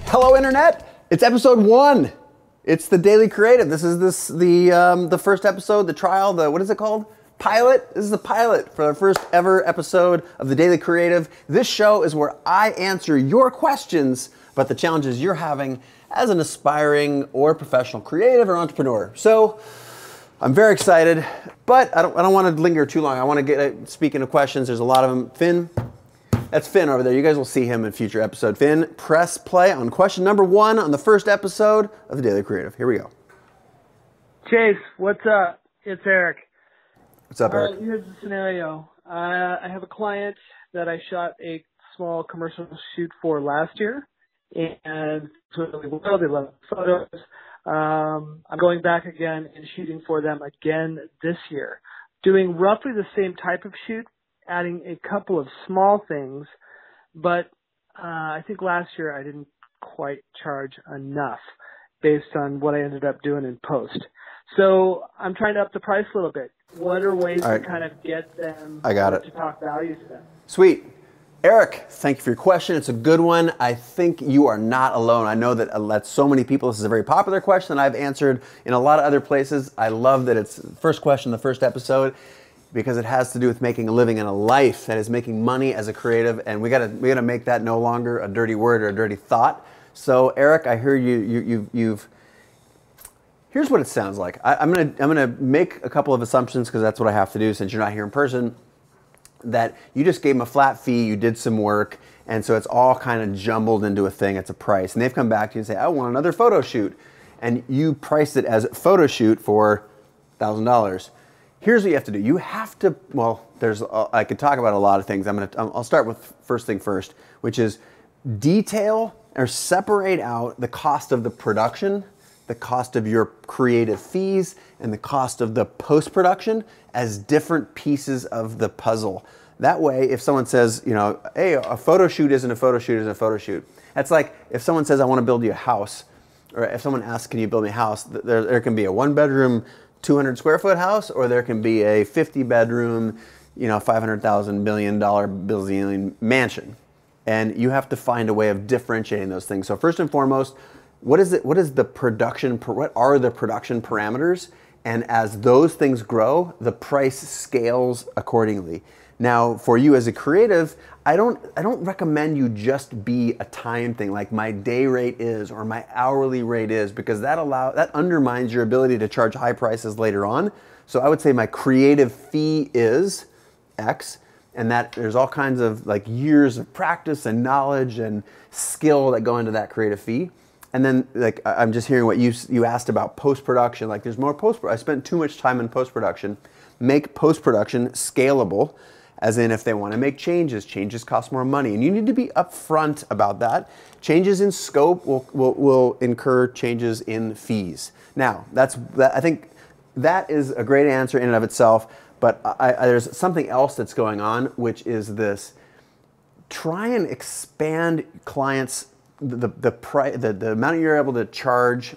Hello, Internet. It's episode 1. It's the Daily Creative. This is the first episode, the trial, what is it called? Pilot. This is the pilot for the first ever episode of the Daily Creative. This show is where I answer your questions about the challenges you're having as an aspiring or professional creative or entrepreneur. So I'm very excited, but I don't want to linger too long. I want to get speaking of questions. There's a lot of them. Finn, that's Finn over there. You guys will see him in future episode. Finn, press play on question number 1 on the first episode of the Daily Creative. Here we go. Chase, what's up? It's Eric. What's up, Eric? Here's the scenario. I have a client that I shot a small commercial shoot for last year, and it's really well. They love the photos. I'm going back again and shooting for them again this year, doing roughly the same type of shoot, adding a couple of small things, but I think last year I didn't quite charge enough based on what I ended up doing in post. So I'm trying to up the price a little bit. What are ways to kind of get them to talk value to them? Sweet. Eric, thank you for your question. It's a good one. I think you are not alone. I know that so many people, this is a very popular question that I've answered in a lot of other places. I love that it's the first question, the first episode, because it has to do with making a living and a life, that is making money as a creative, and we gotta make that no longer a dirty word or a dirty thought. So Eric, I hear you've here's what it sounds like. I'm gonna make a couple of assumptions because that's what I have to do since you're not here in person. That you just gave them a flat fee, you did some work, and so it's all kind of jumbled into a thing. It's a price, and they've come back to you and say, "I want another photo shoot," and you priced it as a photo shoot for $1,000. Here's what you have to do. You have to. Well, I could talk about a lot of things. I'll start with first thing first, which is detail or separate out the cost of the production, the cost of your creative fees, and the cost of the post-production as different pieces of the puzzle. That way, if someone says, hey, a photo shoot isn't a photo shoot, isn't a photo shoot. That's like if someone says, I want to build you a house, or if someone asks, can you build me a house, there can be a 1-bedroom, 200 square foot house, or there can be a 50-bedroom, $500,000 billion mansion. And you have to find a way of differentiating those things. So first and foremost, what are the production parameters? And as those things grow, the price scales accordingly. Now, for you as a creative, I don't recommend you just be a time thing, like my day rate is or my hourly rate is, because that undermines your ability to charge high prices later on. So I would say my creative fee is X, and that there's all kinds of like years of practice and knowledge and skill that go into that creative fee. And then, like, I'm just hearing what you asked about post-production. Like, there's more I spent too much time in post-production. Make post-production scalable, as in if they want to make changes cost more money. And you need to be upfront about that. Changes in scope will incur changes in fees. Now, I think that is a great answer in and of itself, but there's something else that's going on, which is this. Try and expand clients' the amount you're able to charge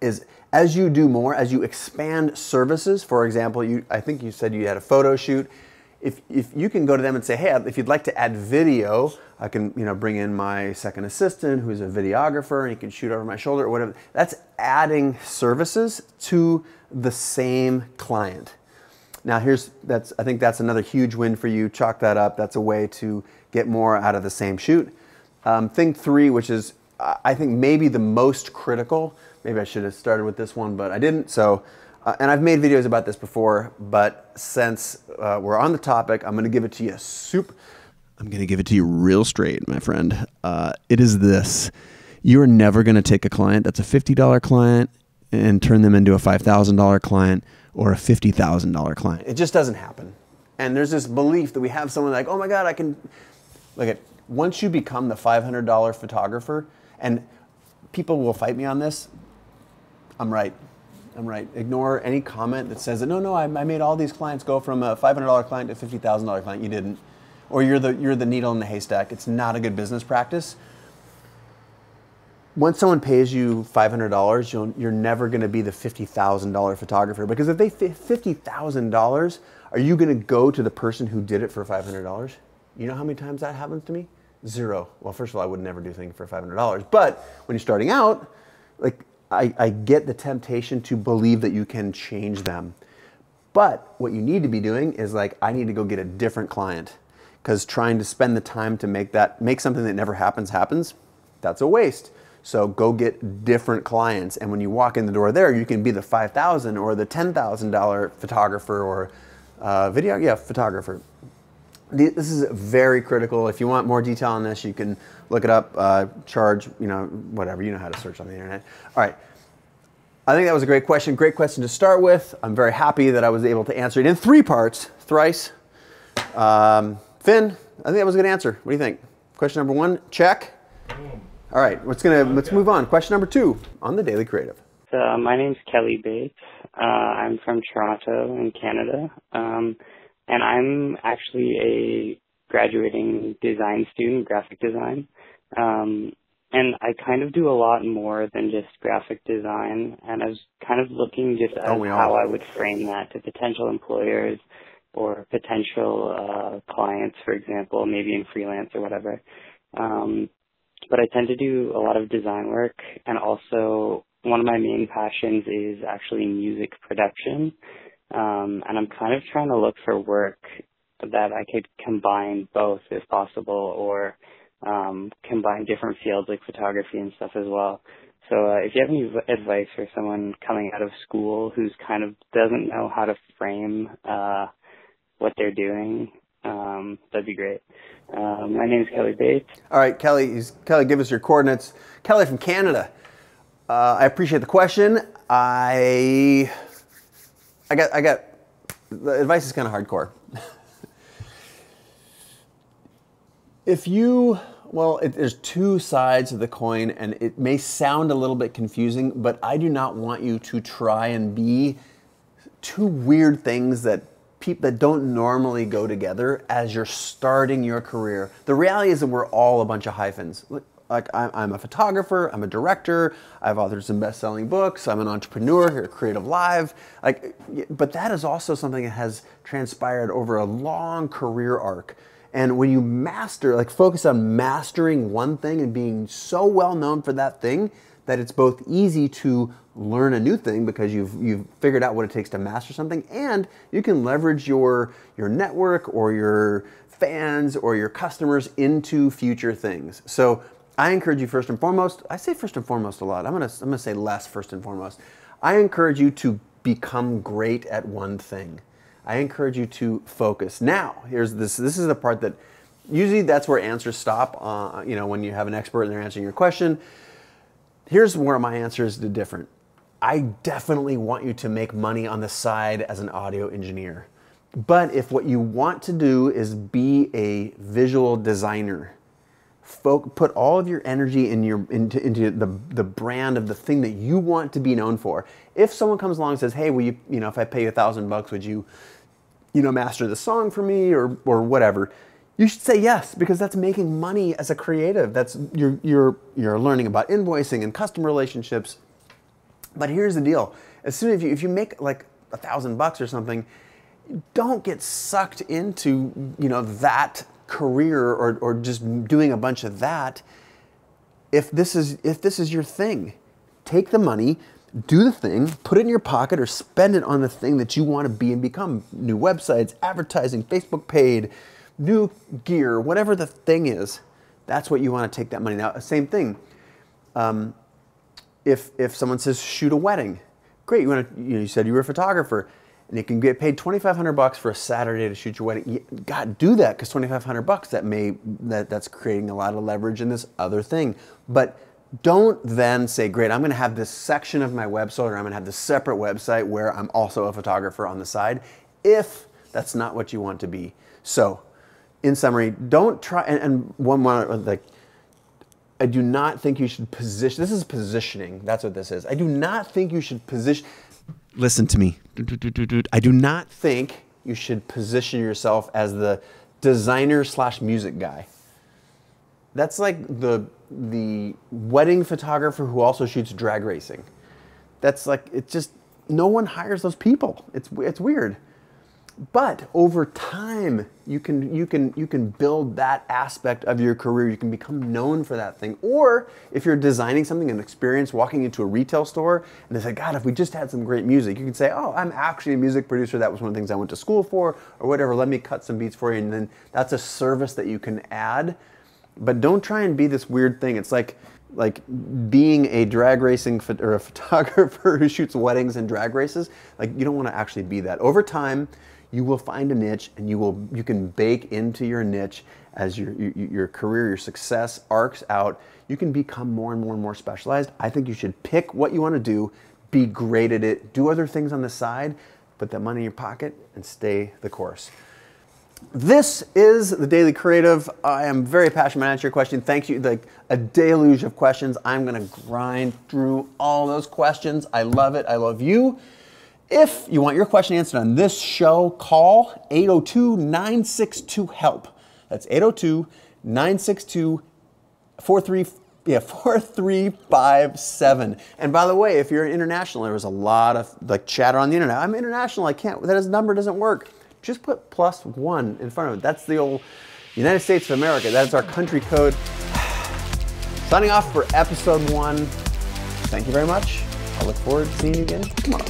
is as you do more, as you expand services. For example, I think you said you had a photo shoot. If you can go to them and say, hey, if you'd like to add video, I can bring in my second assistant who's a videographer and he can shoot over my shoulder or whatever. That's adding services to the same client. Now I think that's another huge win for you. Chalk that up. That's a way to get more out of the same shoot. Thing 3, which is I think maybe the most critical. Maybe I should have started with this one, but I didn't. So, and I've made videos about this before, but since we're on the topic, I'm going to give it to you I'm going to give it to you real straight, my friend. It is this. You're never going to take a client that's a $50 client and turn them into a $5,000 client or a $50,000 client. It just doesn't happen. And there's this belief that we have someone like, oh my God, I can, once you become the $500 photographer, and people will fight me on this, I'm right. Ignore any comment that says, no, I made all these clients go from a $500 client to a $50,000 client. You didn't. Or you're the needle in the haystack. It's not a good business practice. once someone pays you $500, you're never going to be the $50,000 photographer, because if they $50,000, are you going to go to the person who did it for $500? You know how many times that happens to me? Zero. Well, first of all, I would never do things for $500, but when you're starting out, like I get the temptation to believe that you can change them. But what you need to be doing is like, I need to go get a different client, because trying to spend the time to make something that never happens, that's a waste. So go get different clients. And when you walk in the door there, you can be the $5,000 or the $10,000 photographer or photographer. This is very critical. If you want more detail on this, you can look it up, charge, whatever, you know how to search on the internet. All right. I think that was a great question. Great question to start with. I'm very happy that I was able to answer it in 3 parts, thrice. Finn, I think that was a good answer. What do you think? Question number 1, check. All right, let's move on. Question number 2 on the Daily Creative. So my name's Kelly Bates. I'm from Toronto in Canada. And I'm actually a graduating design student, graphic design. And I kind of do a lot more than just graphic design. And I was kind of looking just at how I would frame that to potential employers or potential clients, for example, maybe in freelance or whatever. But I tend to do a lot of design work, and also one of my main passions is actually music production. And I'm kind of trying to look for work that I could combine both if possible, or combine different fields like photography and stuff as well. So if you have any advice for someone coming out of school who's kind of doesn't know how to frame what they're doing, that'd be great. My name is Kelly Bates. All right, Kelly, give us your coordinates. Kelly from Canada. I appreciate the question. I got the advice is kind of hardcore. There's 2 sides of the coin, and it may sound a little bit confusing, but I do not want you to try and be 2 weird things that don't normally go together as you're starting your career. The reality is that we're all a bunch of hyphens. Like I'm a photographer, I'm a director, I've authored some best-selling books, I'm an entrepreneur here at CreativeLive. But that is also something that has transpired over a long career arc. And when you focus on mastering one thing and being so well known for that thing that it's both easy to learn a new thing because you've figured out what it takes to master something, and you can leverage your network or your fans or your customers into future things. So I encourage you, first and foremost, I say first and foremost a lot. I'm gonna say less first and foremost. I encourage you to become great at one thing. I encourage you to focus. Now, here's this. This is the part that usually that's where answers stop. When you have an expert and they're answering your question. Here's where my answer is different. I definitely want you to make money on the side as an audio engineer. But if what you want to do is be a visual designer, put all of your energy into the brand of the thing that you want to be known for. If someone comes along and says, "Hey, will you, if I pay you $1,000, would you, master the song for me or whatever?" You should say yes, because that's making money as a creative. That's you're learning about invoicing and customer relationships. But here's the deal: as soon as if you make like $1,000 or something, don't get sucked into that career or just doing a bunch of that. If this is your thing, take the money, do the thing, put it in your pocket, or spend it on the thing that you want to be and become. New websites, advertising, Facebook paid, new gear, whatever the thing is. That's what you want to take that money. Now, same thing. If someone says shoot a wedding, great. You said you were a photographer, and you can get paid $2,500 for a Saturday to shoot your wedding. God, do that, because $2,500 that's creating a lot of leverage in this other thing. But don't then say, great, I'm going to have this section of my website, or I'm going to have this separate website where I'm also a photographer on the side, if that's not what you want to be. So, in summary, don't try and one like. I do not think you should position. This is positioning. That's what this is. I do not think you should position. Listen to me. I do not think you should position yourself as the designer / music guy. That's like the wedding photographer who also shoots drag racing. That's like, it's just, no one hires those people. It's weird. But over time, you can build that aspect of your career. You can become known for that thing. Or if you're designing something, an experience, walking into a retail store, and they say, God, if we just had some great music, you can say, oh, I'm actually a music producer. That was one of the things I went to school for, or whatever. Let me cut some beats for you. And then that's a service that you can add. But don't try and be this weird thing. It's like being a drag racing or a photographer who shoots weddings and drag races. Like, you don't want to actually be that. Over time, you will find a niche, and you can bake into your niche as your career, your success arcs out. You can become more and more and more specialized. I think you should pick what you want to do, be great at it, do other things on the side, put that money in your pocket, and stay the course. This is the Daily Creative. I am very passionate about answering your question. Thank you. Like a deluge of questions. I'm going to grind through all those questions. I love it. I love you. If you want your question answered on this show, call 802-962-HELP. That's 802-962-4357. And by the way, if you're international, there was a lot of like chatter on the internet. I'm international. I can't. That number doesn't work. Just put +1 in front of it. That's the old United States of America. That's our country code. Signing off for episode 1. Thank you very much. I look forward to seeing you again tomorrow.